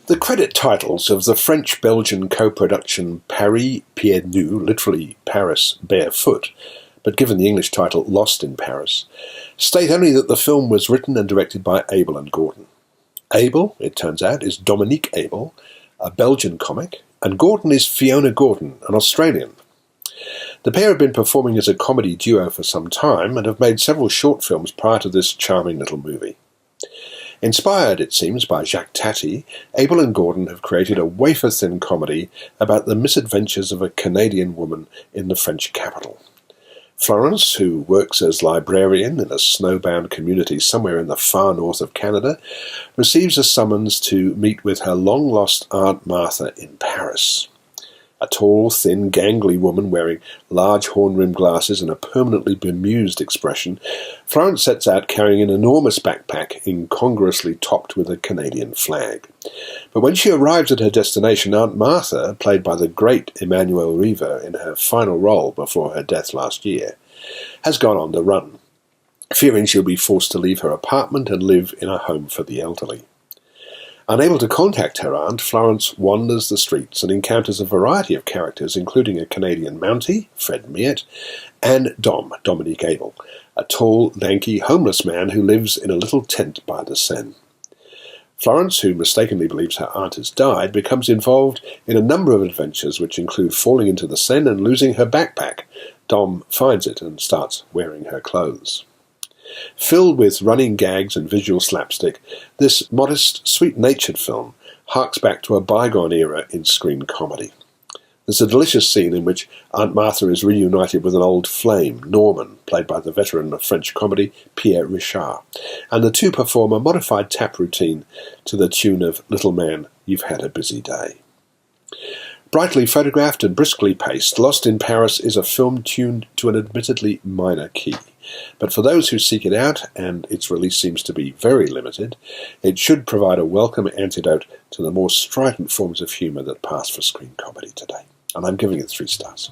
The credit titles of the French-Belgian co-production Paris Pieds Nus, literally Paris barefoot, but given the English title Lost in Paris, state only that the film was written and directed by Abel and Gordon. Abel, it turns out, is Dominique Abel, a Belgian comic, and Gordon is Fiona Gordon, an Australian. The pair have been performing as a comedy duo for some time and have made several short films prior to this charming little movie. Inspired, it seems, by Jacques Tati, Abel and Gordon have created a wafer-thin comedy about the misadventures of a Canadian woman in the French capital. Florence, who works as librarian in a snowbound community somewhere in the far north of Canada, receives a summons to meet with her long-lost Aunt Martha in Paris. A tall, thin, gangly woman wearing large horn-rimmed glasses and a permanently bemused expression, Florence sets out carrying an enormous backpack incongruously topped with a Canadian flag. But when she arrives at her destination, Aunt Martha, played by the great Emmanuelle Riva in her final role before her death last year, has gone on the run, fearing she'll be forced to leave her apartment and live in a home for the elderly. Unable to contact her aunt, Florence wanders the streets and encounters a variety of characters, including a Canadian Mountie, Fred Meert, and Dominique Abel, a tall, lanky, homeless man who lives in a little tent by the Seine. Florence, who mistakenly believes her aunt has died, becomes involved in a number of adventures which include falling into the Seine and losing her backpack. Dom finds it and starts wearing her clothes. Filled with running gags and visual slapstick, this modest, sweet-natured film harks back to a bygone era in screen comedy. There's a delicious scene in which Aunt Martha is reunited with an old flame, Norman, played by the veteran of French comedy Pierre Richard, and the two perform a modified tap routine to the tune of Little Man, You've Had a Busy Day. Brightly photographed and briskly paced, Lost in Paris is a film tuned to an admittedly minor key. But for those who seek it out, and its release seems to be very limited, it should provide a welcome antidote to the more strident forms of humour that pass for screen comedy today. And I'm giving it 3 stars.